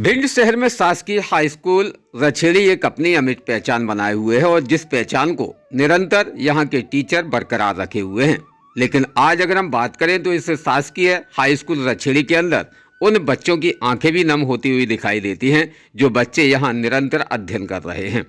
भिंड शहर में शासकीय हाई स्कूल रछेड़ी एक अपनी अमिट पहचान बनाए हुए है और जिस पहचान को निरंतर यहाँ के टीचर बरकरार रखे हुए हैं। लेकिन आज अगर हम बात करें तो इस शासकीय हाई स्कूल रछेड़ी के अंदर उन बच्चों की आंखें भी नम होती हुई दिखाई देती हैं जो बच्चे यहाँ निरंतर अध्ययन कर रहे हैं।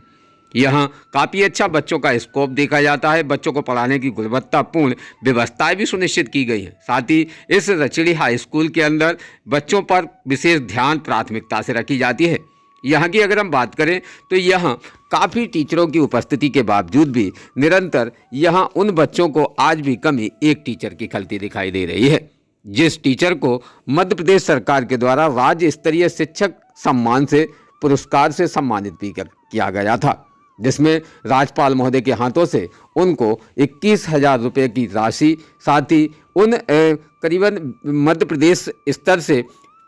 यहाँ काफ़ी अच्छा बच्चों का स्कोप देखा जाता है। बच्चों को पढ़ाने की गुणवत्तापूर्ण व्यवस्थाएं भी सुनिश्चित की गई हैं। साथ ही इस रछेड़ी हाई स्कूल के अंदर बच्चों पर विशेष ध्यान प्राथमिकता से रखी जाती है। यहाँ की अगर हम बात करें तो यहाँ काफ़ी टीचरों की उपस्थिति के बावजूद भी निरंतर यहाँ उन बच्चों को आज भी कमी एक टीचर की खलती दिखाई दे रही है, जिस टीचर को मध्य प्रदेश सरकार के द्वारा राज्य स्तरीय शिक्षक सम्मान से पुरस्कार से सम्मानित भी किया गया था, जिसमें राज्यपाल महोदय के हाथों से उनको 21,000 रुपये की राशि, साथ ही उन करीबन मध्य प्रदेश स्तर से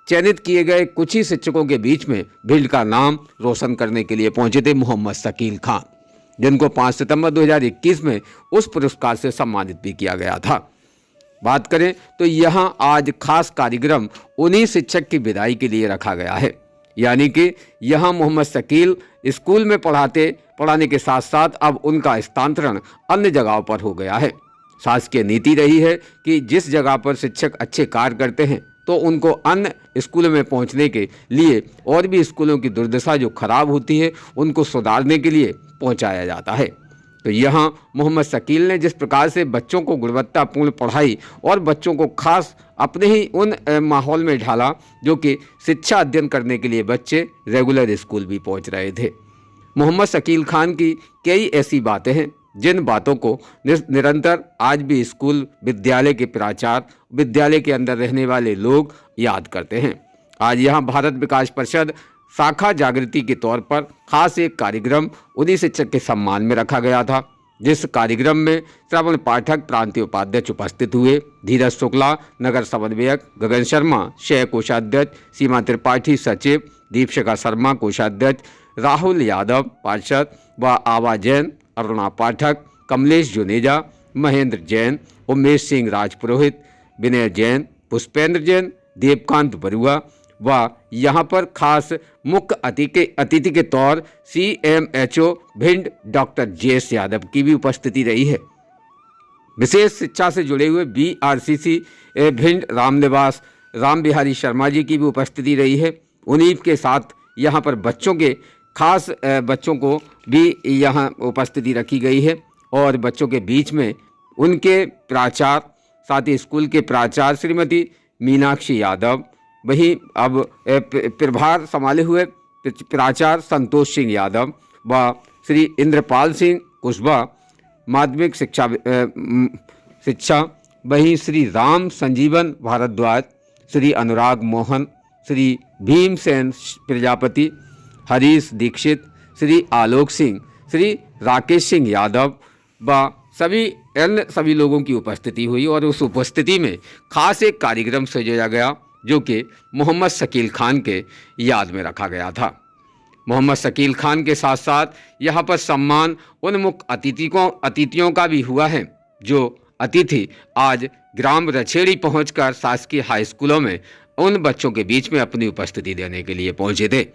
चयनित किए गए कुछ ही शिक्षकों के बीच में भिंड का नाम रोशन करने के लिए पहुंचे थे मोहम्मद शकील खान, जिनको 5 सितंबर 2021 में उस पुरस्कार से सम्मानित भी किया गया था। बात करें तो यहाँ आज खास कार्यक्रम उन्हीं शिक्षक की विदाई के लिए रखा गया है। यानी कि यहाँ मोहम्मद शकील स्कूल में पढ़ाने के साथ साथ अब उनका स्थानांतरण अन्य जगहों पर हो गया है। शासकीय नीति रही है कि जिस जगह पर शिक्षक अच्छे कार्य करते हैं तो उनको अन्य स्कूलों में पहुंचने के लिए और भी स्कूलों की दुर्दशा जो खराब होती है उनको सुधारने के लिए पहुंचाया जाता है। तो यहाँ मोहम्मद शकील ने जिस प्रकार से बच्चों को गुणवत्तापूर्ण पढ़ाई और बच्चों को खास अपने ही उन माहौल में ढाला जो कि शिक्षा अध्ययन करने के लिए बच्चे रेगुलर स्कूल भी पहुँच रहे थे। मोहम्मद शकील खान की कई ऐसी बातें हैं जिन बातों को निरंतर आज भी स्कूल विद्यालय के प्राचार्य, विद्यालय के अंदर रहने वाले लोग याद करते हैं। आज यहाँ भारत विकास परिषद शाखा जागृति के तौर पर खास एक कार्यक्रम उन्हीं शिक्षक के सम्मान में रखा गया था, जिस कार्यक्रम में श्रवण पाठक प्रांतीय उपाध्यक्ष उपस्थित हुए, धीरज शुक्ला नगर समन्वयक, गगन शर्मा शय कोषाध्यक्ष, सीमा त्रिपाठी सचिव, दीपशिखा शर्मा कोषाध्यक्ष, राहुल यादव पार्षद व आवा जैन, अरुणा पाठक, कमलेश जुनेजा, महेंद्र जैन, उमेश सिंह राजपुरोहित, विनय जैन, पुष्पेंद्र जैन, देवकांत बरुआ व यहाँ पर खास मुख्य अतिथि के तौर CMHO Bhind doctor JS Yadav की भी उपस्थिति रही है। विशेष शिक्षा से जुड़े हुए BRCC भिंड रामनिवास राम बिहारी शर्मा जी की भी उपस्थिति रही है। उन्हीं के साथ यहाँ पर बच्चों को भी यहाँ उपस्थिति रखी गई है और बच्चों के बीच में उनके प्राचार्य, साथ ही स्कूल के प्राचार्य श्रीमती मीनाक्षी यादव, वहीं अब प्रभार संभाले हुए प्राचार्य संतोष सिंह यादव व श्री इंद्रपाल सिंह कुशवाहा माध्यमिक शिक्षा, वहीं श्री राम संजीवन भारद्वाज, श्री अनुराग मोहन, श्री भीमसेन प्रजापति, हरीश दीक्षित, श्री आलोक सिंह, श्री राकेश सिंह यादव व सभी लोगों की उपस्थिति हुई और उस उपस्थिति में खास एक कार्यक्रम सजाया गया जो कि मोहम्मद शकील खान के याद में रखा गया था। मोहम्मद शकील खान के साथ साथ यहाँ पर सम्मान उन मुख्य अतिथियों का भी हुआ है जो अतिथि आज ग्राम रछेड़ी पहुंचकर शासकीय हाई स्कूलों में उन बच्चों के बीच में अपनी उपस्थिति देने के लिए पहुंचे थे।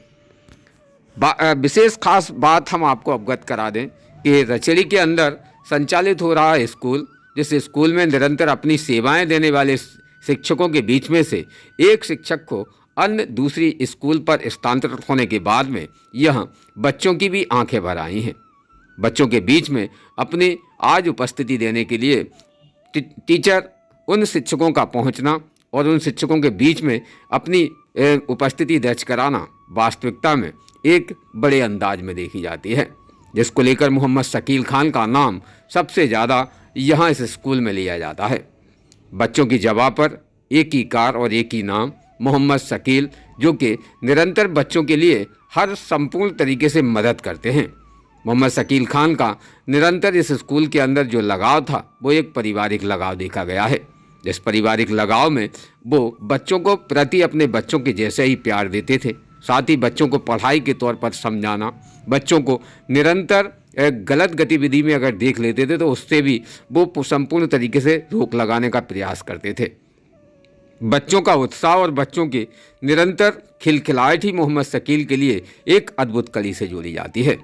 विशेष खास बात हम आपको अवगत करा दें कि रछेड़ी के अंदर संचालित हो रहा स्कूल, जिस स्कूल में निरंतर अपनी सेवाएं देने वाले शिक्षकों के बीच में से एक शिक्षक को अन्य दूसरी स्कूल पर स्थानांतरित होने के बाद में यह बच्चों की भी आंखें भर आई हैं। बच्चों के बीच में अपनी आज उपस्थिति देने के लिए टीचर उन शिक्षकों का पहुंचना और उन शिक्षकों के बीच में अपनी उपस्थिति दर्ज कराना वास्तविकता में एक बड़े अंदाज में देखी जाती है, जिसको लेकर मोहम्मद शकील खान का नाम सबसे ज़्यादा यहाँ इस स्कूल में लिया जाता है। बच्चों की जगह पर एक ही कार और एक ही नाम मोहम्मद शकील, जो कि निरंतर बच्चों के लिए हर संपूर्ण तरीके से मदद करते हैं। मोहम्मद शकील खान का निरंतर इस स्कूल के अंदर जो लगाव था वो एक पारिवारिक लगाव देखा गया है। इस पारिवारिक लगाव में वो बच्चों को प्रति अपने बच्चों के जैसे ही प्यार देते थे, साथ ही बच्चों को पढ़ाई के तौर पर समझाना, बच्चों को निरंतर गलत गतिविधि में अगर देख लेते थे तो उससे भी वो संपूर्ण तरीके से रोक लगाने का प्रयास करते थे। बच्चों का उत्साह और बच्चों की निरंतर खिलखिलाहट ही मोहम्मद शकील के लिए एक अद्भुत कड़ी से जोड़ी जाती है,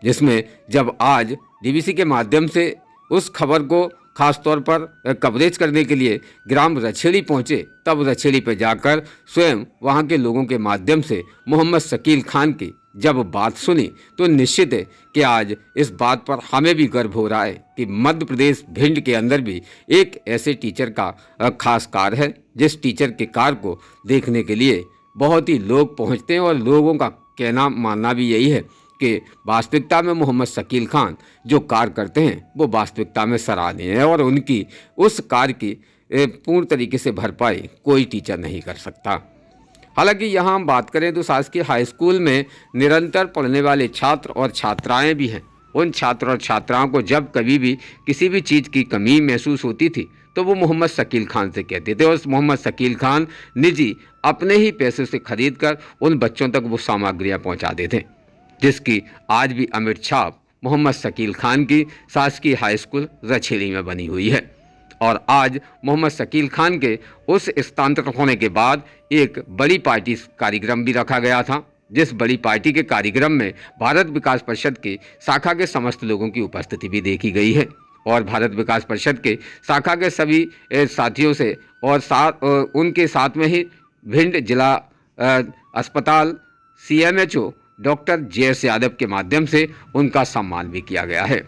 जिसमें जब आज डीवीसी के माध्यम से उस खबर को खास तौर पर कवरेज करने के लिए ग्राम रछेड़ी पहुंचे, तब रछेड़ी पर जाकर स्वयं वहां के लोगों के माध्यम से मोहम्मद शकील खान की जब बात सुनी तो निश्चित है कि आज इस बात पर हमें भी गर्व हो रहा है कि मध्य प्रदेश भिंड के अंदर भी एक ऐसे टीचर का खास कार्य है, जिस टीचर के कार्य को देखने के लिए बहुत ही लोग पहुंचते हैं और लोगों का कहना मानना भी यही है कि वास्तविकता में मोहम्मद शकील खान जो कार्य करते हैं वो वास्तविकता में सराहनीय है और उनकी उस कार्य की पूर्ण तरीके से भरपाई कोई टीचर नहीं कर सकता। हालांकि यहाँ हम बात करें तो शासकीय हाई स्कूल में निरंतर पढ़ने वाले छात्र और छात्राएं भी हैं। उन छात्र और छात्राओं को जब कभी भी किसी भी चीज़ की कमी महसूस होती थी तो वो मोहम्मद शकील खान से कहते थे और मोहम्मद शकील खान निजी अपने ही पैसे से खरीद कर उन बच्चों तक वो सामग्रियाँ पहुँचाते थे, जिसकी आज भी अमिट छाप मोहम्मद शकील खान की शासकीय हाई स्कूल रछेड़ी में बनी हुई है। और आज मोहम्मद शकील खान के उस स्थानांतरित होने के बाद एक बड़ी पार्टी कार्यक्रम भी रखा गया था, जिस बड़ी पार्टी के कार्यक्रम में भारत विकास परिषद की शाखा के समस्त लोगों की उपस्थिति भी देखी गई है और भारत विकास परिषद के शाखा के सभी साथियों से और उनके साथ में ही भिंड जिला अस्पताल CMHO डॉक्टर JS यादव के माध्यम से उनका सम्मान भी किया गया है।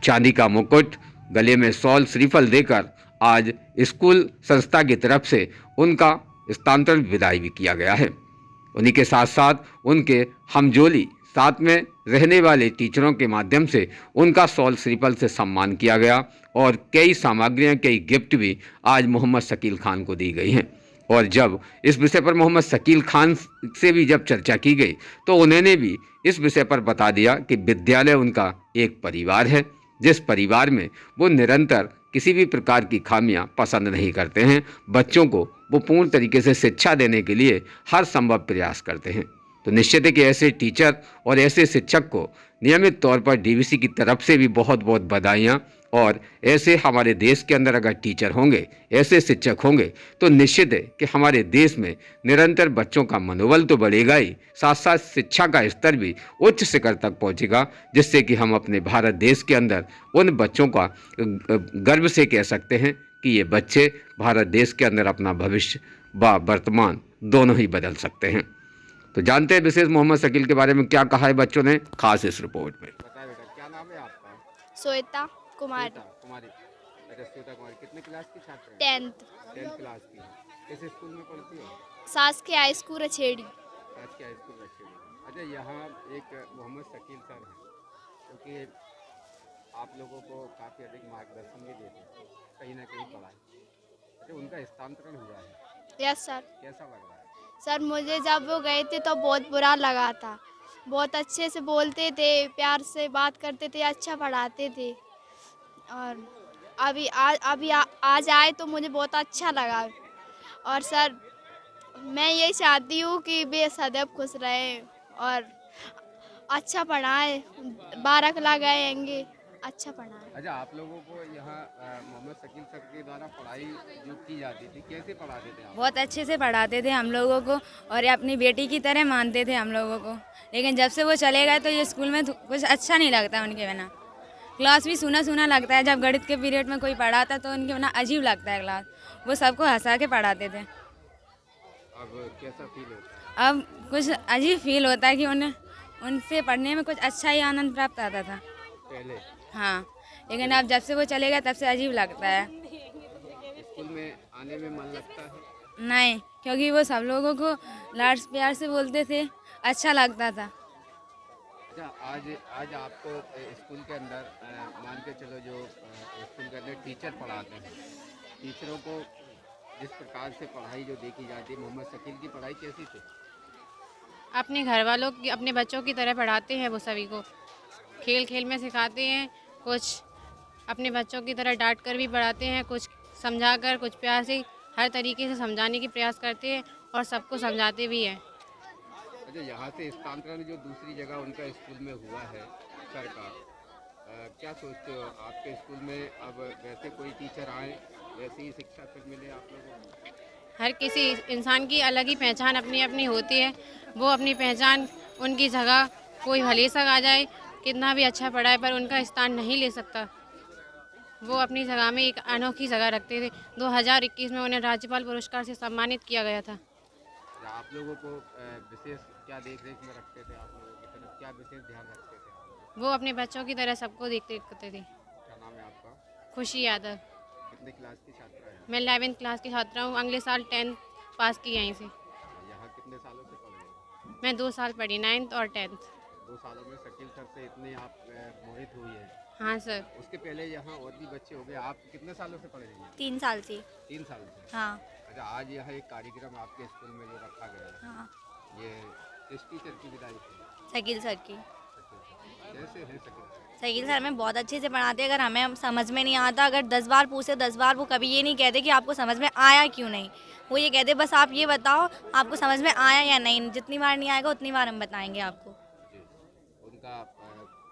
चांदी का मुकुट, गले में शॉल श्रीफल देकर आज स्कूल संस्था की तरफ से उनका स्थानांतरण विदाई भी किया गया है। उन्हीं के साथ साथ उनके हमजोली साथ में रहने वाले टीचरों के माध्यम से उनका शॉल श्रीफल से सम्मान किया गया और कई सामग्रियां, कई गिफ्ट भी आज मोहम्मद शकील खान को दी गई हैं। और जब इस विषय पर मोहम्मद शकील खान से भी जब चर्चा की गई तो उन्होंने भी इस विषय पर बता दिया कि विद्यालय उनका एक परिवार है, जिस परिवार में वो निरंतर किसी भी प्रकार की खामियां पसंद नहीं करते हैं। बच्चों को वो पूर्ण तरीके से शिक्षा देने के लिए हर संभव प्रयास करते हैं। तो निश्चित है कि ऐसे टीचर और ऐसे शिक्षक को नियमित तौर पर डीवीसी की तरफ से भी बहुत बहुत बधाइयाँ। और ऐसे हमारे देश के अंदर अगर टीचर होंगे, ऐसे शिक्षक होंगे तो निश्चित है कि हमारे देश में निरंतर बच्चों का मनोबल तो बढ़ेगा ही, साथ साथ शिक्षा का स्तर भी उच्च शिखर तक पहुंचेगा, जिससे कि हम अपने भारत देश के अंदर उन बच्चों का गर्व से कह सकते हैं कि ये बच्चे भारत देश के अंदर अपना भविष्य व वर्तमान दोनों ही बदल सकते हैं। तो जानते हैं विशेष मोहम्मद शकील के बारे में क्या कहा है बच्चों ने खास इस रिपोर्ट में। बताइए बेटा, क्या नाम है आपका? श्वेता कुमारी। अच्छा, श्वेता कुमारी कितने क्लास की छात्र हैं? 10th क्लास की। किस स्कूल में पढ़ती हो? शासकीय हाई स्कूल रछेड़ी। शासकीय हाई स्कूल रछेड़ी। अच्छा, यहाँ एक मोहम्मद शकील सर हैं, क्योंकि आप लोगों को काफ़ी अधिक मार्गदर्शन भी देते हैं कहीं ना कहीं पढ़ाई। अच्छा, उनका स्थानांतरण हुआ है। Yes sir. कैसा लग रहा है? सर मुझे जब वो गए थे तो बहुत बुरा लगा था। बहुत अच्छे से बोलते थे, प्यार से बात करते थे, अच्छा पढ़ाते थे। और आज आए तो मुझे बहुत अच्छा लगा। और सर मैं यही चाहती हूँ कि वे सदैव खुश रहे और अच्छा पढ़ाएं, 12 क्लास गएंगे, अच्छा पढ़ाएं। अच्छा, आप लोगों को यहाँ मोहम्मद शकील सर के द्वारा पढ़ाई जो की जाती थी, कैसे पढ़ाते थे आप? बहुत अच्छे से पढ़ाते थे हम लोगों को और अपनी बेटी की तरह मानते थे हम लोगों को। लेकिन जब से वो चले गए तो ये स्कूल में कुछ अच्छा नहीं लगता उनके बिना। क्लास भी सुना सुना लगता है। जब गणित के पीरियड में कोई पढ़ाता तो उनके बिना अजीब लगता है क्लास। वो सबको हंसा के पढ़ाते थे। अब कैसा फील होता है? अब कुछ अजीब फील होता है कि उनसे पढ़ने में कुछ अच्छा ही आनंद प्राप्त आता था पहले। हाँ, लेकिन अब जब से वो चले गए तब से अजीब लगता है। स्कूल में आने में मन लगता है? नहीं, क्योंकि वो सब लोगों को लाड प्यार से बोलते थे, अच्छा लगता था। अच्छा, आज आपको स्कूल के अंदर मान के चलो जो स्कूल के अंदर टीचर पढ़ाते हैं, टीचरों को जिस प्रकार से पढ़ाई जो देखी जाती है, मोहम्मद शकील की पढ़ाई कैसी थी? अपने घर वालों की, अपने बच्चों की तरह पढ़ाते हैं। वो सभी को खेल खेल में सिखाते हैं, कुछ अपने बच्चों की तरह डांट कर भी पढ़ाते हैं, कुछ समझा कर, कुछ प्यार से हर तरीके से समझाने की प्रयास करते हैं और सबको समझाते भी हैं। अच्छा, यहाँ से स्थानांतरण जो दूसरी जगह उनका स्कूल में हुआ है सर का, क्या सोचते हो? आपके स्कूल में अब वैसे कोई टीचर आए, वैसी ही शिक्षा फिर मिले आप लोगों को? हर किसी इंसान की अलग ही पहचान अपनी अपनी होती है। वो अपनी पहचान उनकी जगह कोई भले सा आ जाए, कितना भी अच्छा पढ़ाए, पर उनका स्थान नहीं ले सकता। वो अपनी जगह में एक अनोखी जगह रखते थे। 2021 में उन्हें राज्यपाल पुरस्कार से सम्मानित किया गया था। आप लोगों को विशेष क्या देख रेख में रखते थे, आप लोगों की तरफ क्या विशेष ध्यान रखते थे? वो अपने बच्चों की तरह सबको देखते करते थे। क्या नाम है आपका? खुशी यादव। कितने क्लास की छात्रा है? मैं 11वीं क्लास की छात्रा हूँ। अगले साल 10th पास की यहीं से। यहाँ कितने सालों से पढ़ रहे हैं? मैं 2 साल पढ़ी, 9th और 10th। 2 सालों में शकील सर से इतने आप मोहित हुई है। हाँ सर। उसके पहले यहाँ और भी बच्चे हो गए। आप कितने सालों से पढ़ रही हैं? 3 साल से। 3 साल से। हाँ। अच्छा, आज यहाँ एक कार्यक्रम आपके स्कूल में जो रखा गया है, हाँ। ये किस टीचर की विदाई थी? शकील सर की। कैसे है शकील सर? शकील सर हमें बहुत अच्छे से पढ़ाते। अगर हमें समझ में नहीं आता, अगर 10 बार पूछे 10 बार, वो कभी ये नहीं कहते कि आपको समझ में आया क्यों नहीं। वो ये कहते बस आप ये बताओ आपको समझ में आया या नहीं। जितनी बार नहीं आएगा उतनी बार हम बताएंगे आपको। जी। उनका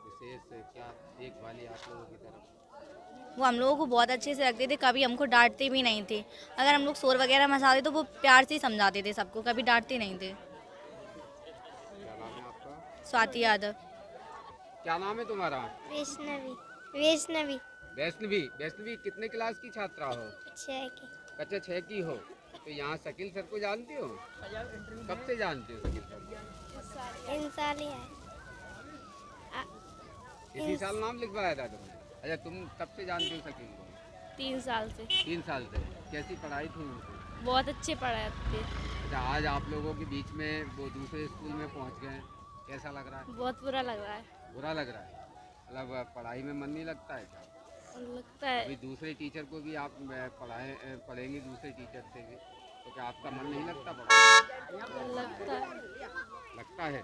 विशेष क्या देखभाली आप लोगों की तरफ? वो हम लोगों को बहुत अच्छे से रखते थे, कभी हमको डांटते भी नहीं थे। अगर हम लोग शोर वगैरह मचाते तो वो प्यार से ही समझाते थे सबको, कभी डांटते नहीं थे। क्या नाम है आपका? स्वाति यादव। क्या नाम है तुम्हारा? वैष्णवी। वैष्णवी। वैष्णवी। वैष्णवी कितने क्लास की छात्रा हो? 6 की। कक्षा 6 की हो। तो यहाँ शकील सर को जानती हो? कब से जानती हो शकील सर को? 3 साल ही है। इसी साल नाम लिखवाया था तुमने? अच्छा, तुम कब से जानती हो शकील को? 3 साल से। 3 साल से। कैसी पढ़ाई थी उनकी? बहुत अच्छे पढ़ाते। अच्छा, आज आप लोगों के बीच में वो दूसरे स्कूल में पहुँच गए, कैसा लग रहा है? बहुत बुरा लग रहा है। बुरा लग रहा है? मतलब पढ़ाई में मन नहीं लगता है क्या? लगता है। अभी दूसरे टीचर को भी आप पढ़ेंगे दूसरे टीचर से भी, तो क्या आपका मन नहीं लगता पढ़ाई? लगता है। लगता है।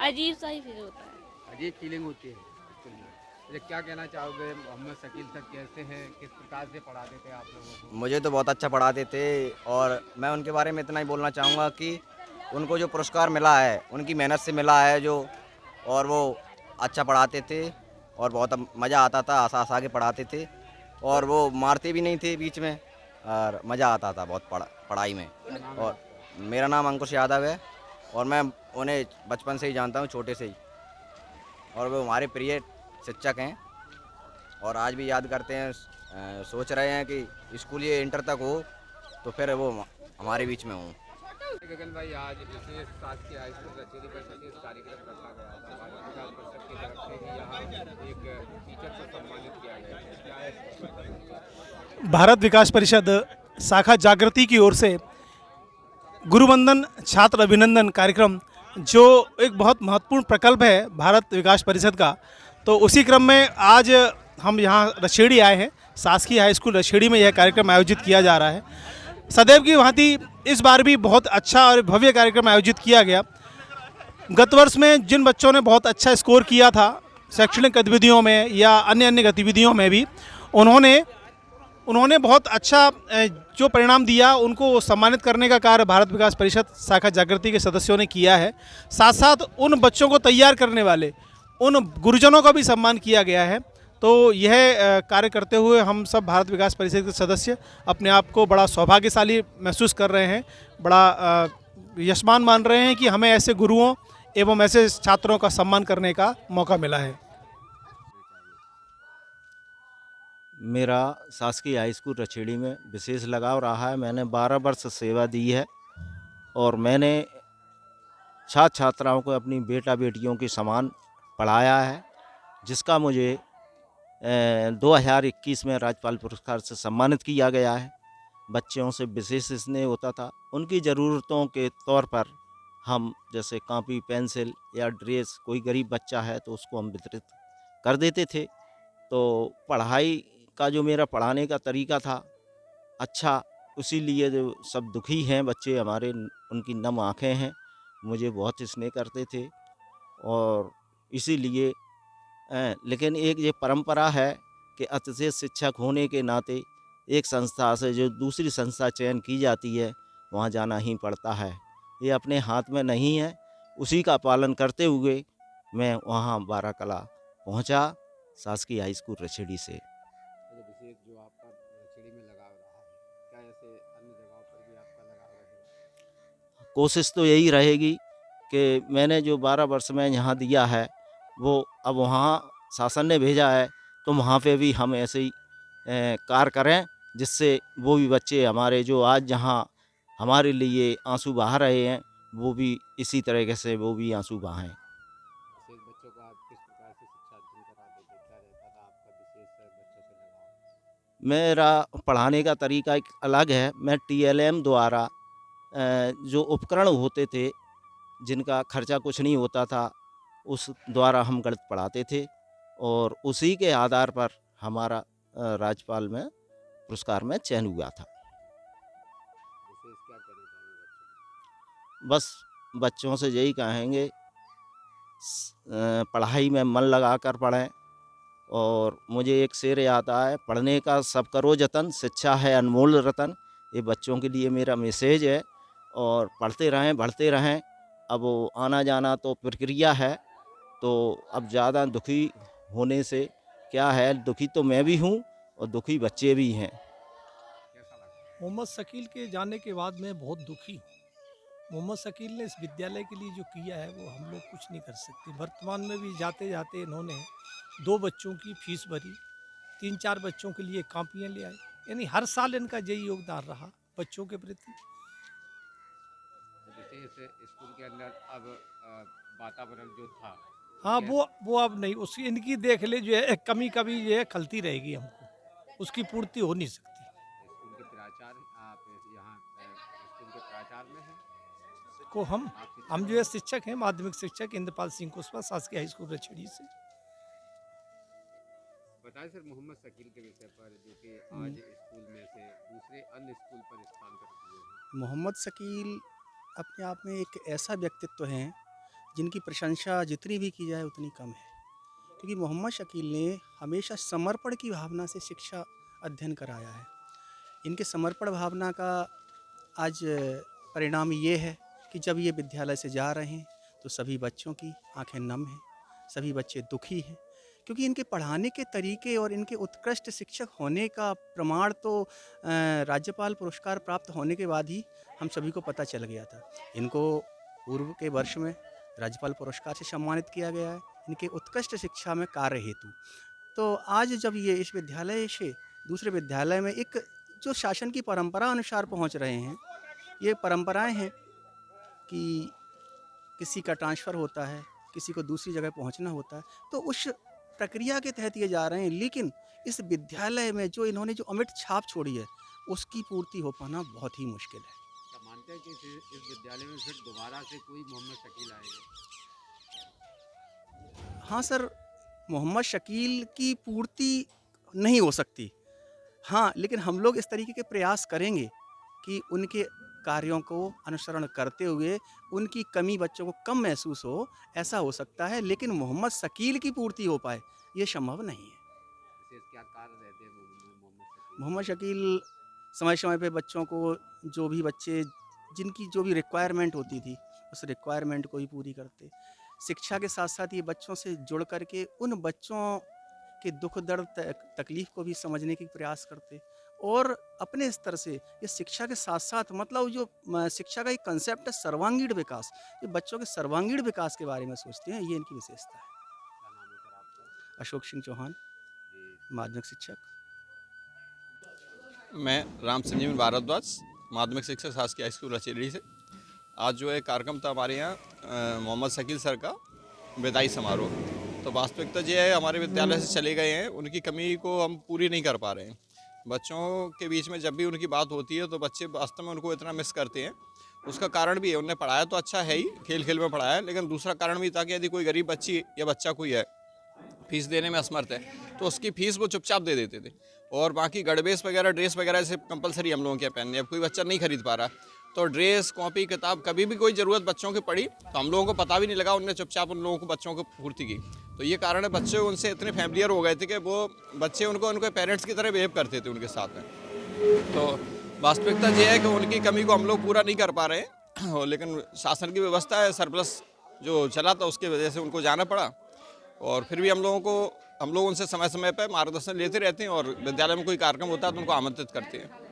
अजीब सा ही फील होता है। अजीब फीलिंग होती है स्कूल में। मुझे क्या कहना चाहोगे, मोहम्मद शकील सर कैसे हैं, किस प्रकार से पढ़ाते थे आप लोगों को? मुझे तो बहुत अच्छा पढ़ाते थे और मैं उनके बारे में इतना ही बोलना चाहूँगा कि उनको जो पुरस्कार मिला है उनकी मेहनत से मिला है जो, और वो अच्छा पढ़ाते थे और बहुत मज़ा आता था, आशा के पढ़ाते थे और वो मारते भी नहीं थे बीच में, और मज़ा आता था बहुत पढ़ाई में। और मेरा नाम अंकुश यादव है और मैं उन्हें बचपन से ही जानता हूँ, छोटे से ही, और वो हमारे प्रिय शिक्षक हैं और आज भी याद करते हैं। सोच रहे हैं कि स्कूल ये इंटर तक हो तो फिर वो हमारे बीच में हों। गगन भाई, आज विशेष शासकीय हाई स्कूल रचेरी पर विशेष कार्यक्रम रखा गया था भारत विकास परिषद की तरफ से कि यहाँ एक टीचर को सम्मानित किया गया है। क्या है? भारत विकास परिषद शाखा जागृति की ओर से गुरुवंदन छात्र अभिनंदन कार्यक्रम, जो एक बहुत महत्वपूर्ण प्रकल्प है भारत विकास परिषद का, तो उसी क्रम में आज हम यहाँ रछेड़ी आए हैं। शासकीय हाई स्कूल रछेड़ी में यह कार्यक्रम आयोजित किया जा रहा है। सदैव की भांति इस बार भी बहुत अच्छा और भव्य कार्यक्रम आयोजित किया गया। गत वर्ष में जिन बच्चों ने बहुत अच्छा स्कोर किया था शैक्षणिक गतिविधियों में या अन्य गतिविधियों में भी, उन्होंने बहुत अच्छा जो परिणाम दिया, उनको सम्मानित करने का कार्य भारत विकास परिषद शाखा जागृति के सदस्यों ने किया है। साथ साथ उन बच्चों को तैयार करने वाले उन गुरुजनों का भी सम्मान किया गया है। तो यह कार्य करते हुए हम सब भारत विकास परिषद के सदस्य अपने आप को बड़ा सौभाग्यशाली महसूस कर रहे हैं, बड़ा यशमान मान रहे हैं कि हमें ऐसे गुरुओं एवं ऐसे छात्रों का सम्मान करने का मौका मिला है। मेरा शासकीय हाई स्कूल रछेड़ी में विशेष लगाव रहा है। मैंने 12 वर्ष सेवा दी है और मैंने छात्र छात्राओं को अपनी बेटा बेटियों के समान पढ़ाया है, जिसका मुझे 2021 में राज्यपाल पुरस्कार से सम्मानित किया गया है। बच्चों से विशेष स्नेह होता था। उनकी ज़रूरतों के तौर पर हम जैसे कॉपी पेंसिल या ड्रेस, कोई गरीब बच्चा है तो उसको हम वितरित कर देते थे। तो पढ़ाई का जो मेरा पढ़ाने का तरीका था अच्छा, इसीलिए जो सब दुखी हैं बच्चे हमारे, उनकी नम आँखें हैं, मुझे बहुत स्नेह करते थे। और इसीलिए लेकिन एक ये परंपरा है कि अतिशय शिक्षक होने के नाते एक संस्था से जो दूसरी संस्था चयन की जाती है वहाँ जाना ही पड़ता है। ये अपने हाथ में नहीं है, उसी का पालन करते हुए मैं वहाँ बाराकला पहुँचा शासकीय हाई स्कूल रछेड़ी से। विशेष जो आपका रछेड़ी में लगाव रहा है, क्या ऐसे से अन्य जगहों पर भी आपका लगाव रहेगा? कोशिश तो यही रहेगी कि मैंने जो 12 वर्ष में यहाँ दिया है वो अब वहाँ शासन ने भेजा है तो वहाँ पे भी हम ऐसे ही कार्य करें, जिससे वो भी बच्चे हमारे जो आज जहाँ हमारे लिए आंसू बहा रहे हैं वो भी इसी तरीके से वो भी आंसू बहाएं। विशेष बच्चों को आप किस प्रकार से शिक्षा अध्ययन कराते थे? क्या रहता था आपका विशेष बच्चों से लगाव? मेरा पढ़ाने का तरीका एक अलग है। मैं TLM द्वारा जो उपकरण होते थे जिनका खर्चा कुछ नहीं होता था, उस द्वारा हम गणित पढ़ाते थे और उसी के आधार पर हमारा राज्यपाल में पुरस्कार में चयन हुआ था। विशेष क्या कहना चाहेंगे बच्चों को? बस बच्चों से यही कहेंगे पढ़ाई में मन लगाकर पढ़ें। और मुझे एक शेर याद आया, पढ़ने का सब करो जतन, शिक्षा है अनमोल रतन। ये बच्चों के लिए मेरा मैसेज है और पढ़ते रहें बढ़ते रहें। अब वो आना जाना तो प्रक्रिया है, तो अब ज़्यादा दुखी होने से क्या है, दुखी तो मैं भी हूँ और दुखी बच्चे भी हैं। कैसा लगा? मोहम्मद शकील के जाने के बाद मैं बहुत दुखी हूँ। मोहम्मद शकील ने इस विद्यालय के लिए जो किया है वो हम लोग कुछ नहीं कर सकते। वर्तमान में भी जाते जाते इन्होंने 2 बच्चों की फीस भरी, 3-4 बच्चों के लिए कॉपियाँ ले आए, यानी हर साल इनका यही योगदान रहा बच्चों के प्रति। विशेष स्कूल के अंदर अब वातावरण जो था, हाँ, वो अब नहीं, उसकी इनकी देख ले जो है कमी कभी जो है खलती रहेगी, हमको उसकी पूर्ति हो नहीं सकती। स्कूल के प्राचार्य आप यहाँ स्कूल के प्राचार्य में हैं? को हम जो है शिक्षक हैं, माध्यमिक शिक्षक इंद्रपाल सिंह कुशवाहा, शासकीय हाई स्कूल रछड़ी से। बताएं सर, मोहम्मद शकील के विषय पर, जो कि आज स्कूल में से दूसरे अन्य स्कूल पर स्थानांतरित हुए हैं। मोहम्मद शकील अपने आप में एक ऐसा व्यक्तित्व है जिनकी प्रशंसा जितनी भी की जाए उतनी कम है, क्योंकि मोहम्मद शकील ने हमेशा समर्पण की भावना से शिक्षा अध्ययन कराया है। इनके समर्पण भावना का आज परिणाम ये है कि जब ये विद्यालय से जा रहे हैं तो सभी बच्चों की आंखें नम हैं, सभी बच्चे दुखी हैं, क्योंकि इनके पढ़ाने के तरीके और इनके उत्कृष्ट शिक्षक होने का प्रमाण तो राज्यपाल पुरस्कार प्राप्त होने के बाद ही हम सभी को पता चल गया था। इनको पूर्व के वर्ष में राज्यपाल पुरस्कार से सम्मानित किया गया है इनके उत्कृष्ट शिक्षा में कार्य हेतु। तो आज जब ये इस विद्यालय से दूसरे विद्यालय में एक जो शासन की परंपरा अनुसार पहुंच रहे हैं, ये परंपराएं हैं कि किसी का ट्रांसफ़र होता है, किसी को दूसरी जगह पहुंचना होता है, तो उस प्रक्रिया के तहत ये जा रहे हैं। लेकिन इस विद्यालय में जो इन्होंने जो अमिट छाप छोड़ी है उसकी पूर्ति हो पाना बहुत ही मुश्किल है। क्या मानते हैं कि इस विद्यालय में फिर दोबारा से कोई मोहम्मद शकील आएगा? हाँ सर, मोहम्मद शकील की पूर्ति नहीं हो सकती, हाँ, लेकिन हम लोग इस तरीके के प्रयास करेंगे कि उनके कार्यों को अनुसरण करते हुए उनकी कमी बच्चों को कम महसूस हो, ऐसा हो सकता है। लेकिन मोहम्मद शकील की पूर्ति हो पाए ये संभव नहीं है। विशेष क्या कार्य रहते हैं मोहम्मद शकील? मोहम्मद शकील समय समय पे बच्चों को, जो भी बच्चे जिनकी जो भी रिक्वायरमेंट होती थी उस रिक्वायरमेंट को ही पूरी करते। शिक्षा के साथ साथ ये बच्चों से जुड़ करके उन बच्चों के दुख दर्द तकलीफ़ को भी समझने की प्रयास करते और अपने स्तर से ये शिक्षा के साथ साथ, मतलब जो शिक्षा का एक कंसेप्ट है सर्वांगीण विकास, ये बच्चों के सर्वांगीण विकास के बारे में सोचते हैं, ये इनकी विशेषता है। क्या नाम है सर आपका? अशोक सिंह चौहान, जी, माध्यमिक शिक्षक। मैं राम संजीवन भारद्वाज, माध्यमिक शिक्षक शासकीय हाई स्कूल रचेड़ी से। आज जो है कार्यक्रम था हमारे यहाँ मोहम्मद शकील सर का विदाई समारोह। तो वास्तविकता ये है, हमारे विद्यालय से चले गए हैं, उनकी कमी को हम पूरी नहीं कर पा रहे हैं। बच्चों के बीच में जब भी उनकी बात होती है तो बच्चे वास्तव में उनको इतना मिस करते हैं। उसका कारण भी है, उन्होंने पढ़ाया तो अच्छा है ही, खेल खेल में पढ़ाया है, लेकिन दूसरा कारण भी था कि यदि कोई गरीब बच्ची या बच्चा कोई है फीस देने में असमर्थ है तो उसकी फ़ीस वो चुपचाप दे देते थे, और बाकी गणवेश वगैरह ड्रेस वगैरह से कंपलसरी हम लोगों के पहनने। अब कोई बच्चा नहीं खरीद पा रहा तो ड्रेस कॉपी किताब कभी भी कोई ज़रूरत बच्चों की पड़ी तो हम लोगों को पता भी नहीं लगा, उनने चुपचाप उन लोगों को बच्चों को पूर्ति की। तो ये कारण है, बच्चे उनसे इतने फैमिलियर हो गए थे कि वो बच्चे उनके पेरेंट्स की तरह बिहेव करते थे उनके साथ में। तो वास्तविकता ये है कि उनकी कमी को हम लोग पूरा नहीं कर पा रहे हैं, लेकिन शासन की व्यवस्था है, सरप्लस जो चला था उसकी वजह से उनको जाना पड़ा। और फिर भी हम लोग उनसे समय समय पर मार्गदर्शन लेते रहते हैं और विद्यालय में कोई कार्यक्रम होता है तो उनको आमंत्रित करते हैं।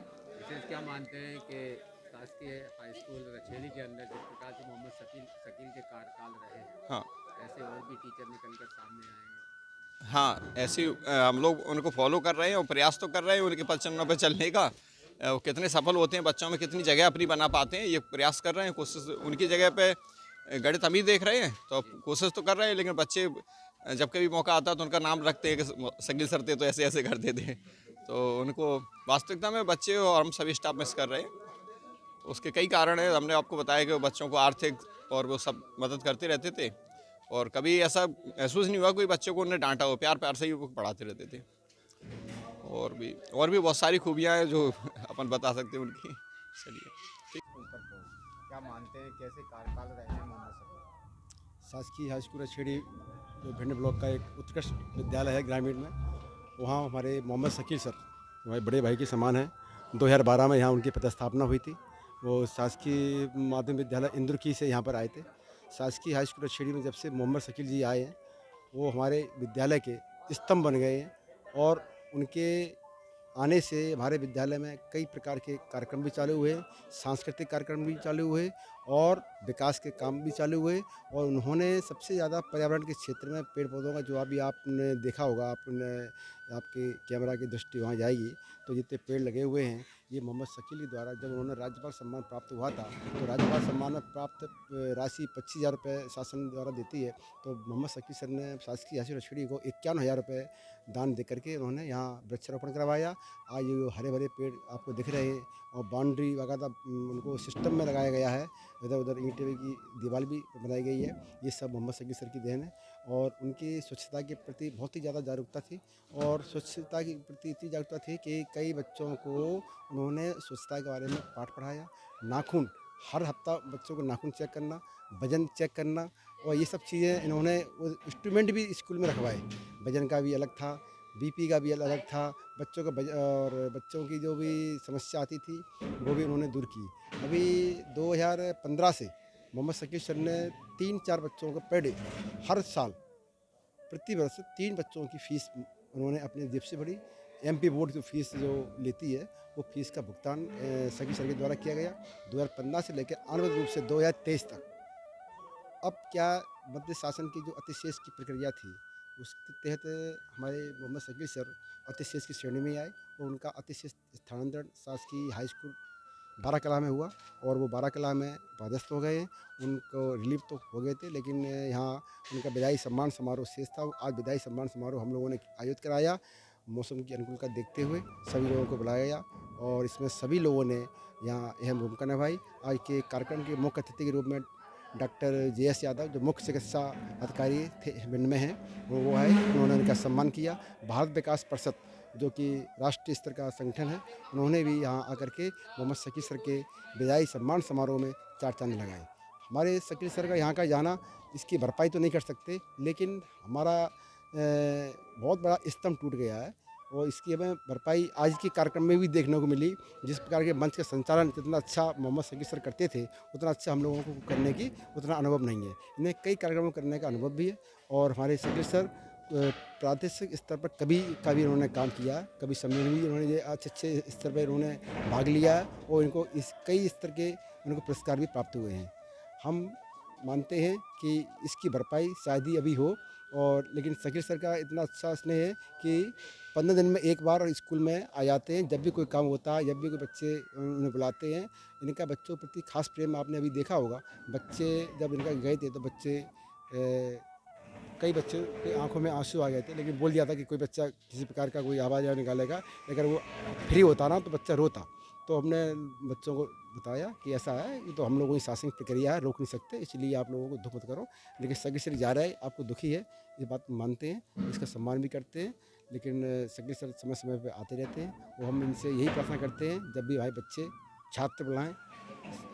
विशेष क्या मानते हैं कि शासकीय हाई स्कूल रछेली के अंदर जिस प्रकार से मोहम्मद शकील के कार्यकाल रहे हैं, हाँ ऐसे और भी टीचर निकल कर सामने आएंगे? हाँ, ऐसी हम लोग उनको फॉलो कर रहे हैं और प्रयास तो कर रहे हैं उनके पद चिन्हों पर चलने का। वो कितने सफल होते हैं, बच्चों में कितनी जगह अपनी बना पाते हैं, ये प्रयास कर रहे हैं। कोशिश उनकी जगह पे गणित हम ही देख रहे हैं, तो अब कोशिश तो कर रहे हैं, लेकिन बच्चे जब कभी मौका आता है तो उनका नाम रखते हैं कि शकील सर थे तो ऐसे ऐसे करते थे। तो उनको वास्तविकता में बच्चे और हम सभी स्टाफ मिस कर रहे हैं। तो उसके कई कारण हैं। हमने आपको बताया कि बच्चों को आर्थिक और वो सब मदद करते रहते थे, और कभी ऐसा महसूस नहीं हुआ कोई बच्चों को उन्हें डांटा हो, प्यार प्यार से ही वो पढ़ाते रहते थे। और भी बहुत सारी खूबियाँ हैं जो अपन बता सकते हैं उनकी। चलिए, क्या मानते हैं कैसे कार्यकाल रहे हैं मोहम्मद शकील? शासकीय हाई स्कूल रछेड़ी जो भिंड ब्लॉक का एक उत्कृष्ट विद्यालय है ग्रामीण में, वहाँ हमारे मोहम्मद शकील सर हमारे बड़े भाई के समान हैं। 2012 में यहाँ उनकी प्रतिस्थापना हुई थी। वो शासकीय माध्यमिक विद्यालय इंद्रकी से यहाँ पर आए थे। शासकीय हाई स्कूल रछेड़ी में जब से मोहम्मद शकील जी आए हैं, वो हमारे विद्यालय के स्तंभ बन गए हैं, और उनके आने से हमारे विद्यालय में कई प्रकार के कार्यक्रम भी चालू हुए, सांस्कृतिक कार्यक्रम भी चालू हुए और विकास के काम भी चालू हुए। और उन्होंने सबसे ज़्यादा पर्यावरण के क्षेत्र में पेड़ पौधों का, जो अभी आपने देखा होगा, आपके कैमरा की दृष्टि वहाँ जाएगी तो जितने पेड़ लगे हुए हैं, ये मोहम्मद शकील के द्वारा जब उन्होंने राज्यपाल सम्मान प्राप्त हुआ था, तो राज्यपाल सम्मान में प्राप्त राशि 25,000 रुपये शासन द्वारा देती है। तो मोहम्मद शकील सर ने शासकीय हाई स्कूल रछेड़ी को 51,000 रुपये दान दे करके उन्होंने यहाँ वृक्षारोपण करवाया। आज ये हरे भरे पेड़ आपको दिख रहे हैं, और बाउंड्री वगैरह उनको सिस्टम में लगाया गया है। इधर उधर ईंटें की दीवार भी बनाई गई है। ये सब मोहम्मद शकील सर की देन है। और उनकी स्वच्छता के प्रति बहुत ही ज़्यादा जागरूकता थी, और स्वच्छता के प्रति इतनी जागरूकता थी कि कई बच्चों को उन्होंने स्वच्छता के बारे में पाठ पढ़ाया। नाखून, हर हफ्ता बच्चों को नाखून चेक करना, वजन चेक करना, और ये सब चीज़ें इन्होंने वो इंस्ट्रूमेंट भी स्कूल में रखवाए। वजन का भी अलग था, बीपी का भी अलग था, बच्चों का और बच्चों की जो भी समस्या आती थी वो भी उन्होंने दूर की। अभी 2015 से मोहम्मद शकील सर ने 3-4 बच्चों को पर डे हर साल प्रति वर्ष 3 बच्चों की फ़ीस उन्होंने अपनी जेब से भरी। एमपी बोर्ड की फ़ीस जो लेती है, वो फ़ीस का भुगतान शकील सर के द्वारा किया गया 2015 से लेकर अनिवार्य रूप से 2023 तक। अब क्या मध्य शासन की जो अतिशेष की प्रक्रिया थी, उसके तहत हमारे मोहम्मद शकील सर अतिशेष की श्रेणी में आए, और उनका अतिशेष स्थानांतरण शासकीय हाई स्कूल बाराकला में हुआ, और वो बाराकला में पदस्थ हो गए हैं। उनको रिलीफ तो हो गए थे, लेकिन यहाँ उनका विदाई सम्मान समारोह शेष था। आज विदाई सम्मान समारोह हम लोगों ने आयोजित कराया। मौसम की अनुकूलता देखते हुए सभी लोगों को बुलाया गया, और इसमें सभी लोगों ने यहाँ अहम भूमिका निभाई। आज के कार्यक्रम के मुख्य अतिथि के रूप में डॉक्टर JS यादव, जो मुख्य चिकित्सा अधिकारी थे भिंड में हैं, वो आए, उन्होंने उनका सम्मान किया। भारत विकास परिषद, जो कि राष्ट्रीय स्तर का संगठन है, उन्होंने भी यहाँ आकर के मोहम्मद शकील सर के विदाई सम्मान समारोह में 4 चांद लगाए। हमारे शकील सर का यहाँ का जाना, इसकी भरपाई तो नहीं कर सकते, लेकिन हमारा बहुत बड़ा स्तंभ टूट गया है, और इसकी हमें भरपाई आज के कार्यक्रम में भी देखने को मिली। जिस प्रकार के मंच का संचालन जितना अच्छा मोहम्मद शकील सर करते थे, उतना अच्छा हम लोगों को करने की उतना अनुभव नहीं है। इन्हें कई कार्यक्रमों करने का अनुभव भी है, और हमारे शकील सर प्रादेशिक स्तर पर कभी उन्होंने काम किया, कभी सम्मेलन भी उन्होंने अच्छे स्तर पर उन्होंने भाग लिया, और इनको इस कई स्तर के उनको पुरस्कार भी प्राप्त हुए हैं। हम मानते हैं कि इसकी भरपाई शायद ही अभी हो, और लेकिन शकील सर का इतना अच्छा स्नेह है कि 15 दिन में एक बार स्कूल में आ जाते हैं। जब भी कोई काम होता है, जब भी कोई बच्चे उन्हें बुलाते हैं, इनका बच्चों के प्रति खास प्रेम आपने अभी देखा होगा। बच्चे जब इनका गए थे तो कई बच्चों के आंखों में आंसू आ गए थे, लेकिन बोल दिया था कि कोई बच्चा किसी प्रकार का कोई आवाज़ निकालेगा, अगर वो फ्री होता ना तो बच्चा रोता। तो हमने बच्चों को बताया कि ऐसा है, ये तो हम लोगों की शासनिक प्रक्रिया है, रोक नहीं सकते, इसलिए आप लोगों को दुख मत करो। लेकिन शकील सर जा रहा है, आपको दुखी है, ये बात मानते हैं, इसका सम्मान भी करते हैं, लेकिन शकील सर समय समय पर आते रहते हैं। वो हम इनसे यही प्रार्थना करते हैं, जब भी भाई बच्चे छात्र बुलाएँ,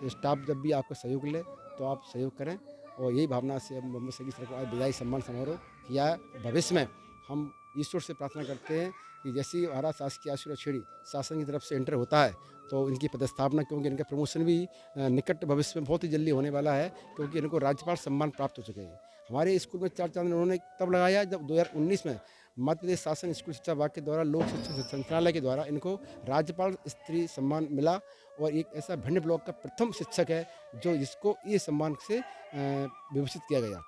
स्टाफ जब भी आपका सहयोग ले तो आप सहयोग करें, और यही भावना से हम मोहम्मद शकील सर को आज विदाई सम्मान समारोह किया है। भविष्य में हम ईश्वर से प्रार्थना करते हैं कि जैसे ही हमारा शासकीय हाई स्कूल रछेड़ी शासन की तरफ से एंटर होता है, तो इनकी पदस्थापना, क्योंकि इनका प्रमोशन भी निकट भविष्य में बहुत ही जल्दी होने वाला है, क्योंकि इनको राज्यपाल सम्मान प्राप्त हो चुके हैं। हमारे स्कूल में 4 चांद उन्होंने तब लगाया जब 2019 में मध्य प्रदेश शासन स्कूल शिक्षा विभाग के द्वारा लोक शिक्षण संचालनालय के द्वारा इनको राज्यपाल स्तरीय सम्मान मिला और एक ऐसा भिंड ब्लॉक का प्रथम शिक्षक है जो जिसको ये सम्मान से विभूषित किया गया।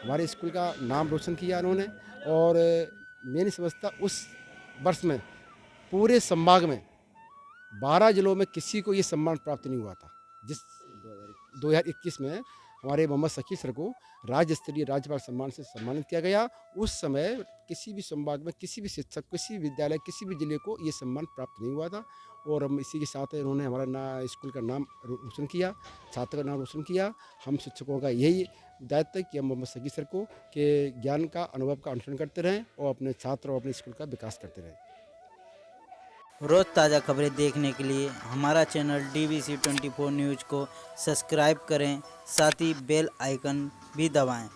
हमारे स्कूल का नाम रोशन किया उन्होंने और मैं नहीं समझता उस वर्ष में पूरे संभाग में 12 जिलों में किसी को ये सम्मान प्राप्त नहीं हुआ था। जिस 2021 में हमारे मोहम्मद शकील सर को राज्य स्तरीय राज्यपाल सम्मान से सम्मानित किया गया। उस समय किसी भी संभाग में किसी भी शिक्षक, किसी भी विद्यालय, किसी भी जिले को ये सम्मान प्राप्त नहीं हुआ था और हम इसी के साथ इन्होंने हमारा स्कूल का नाम रोशन किया, छात्र का नाम रोशन किया। हम शिक्षकों का यही दायित्व है कि हम मोहम्मद शकील सर को के ज्ञान का, अनुभव का अनुसरण करते रहें और अपने छात्र और अपने स्कूल का विकास करते रहें। रोज़ ताज़ा खबरें देखने के लिए हमारा चैनल DBC 24 न्यूज़ को सब्सक्राइब करें, साथ ही बेल आइकन भी दबाएं।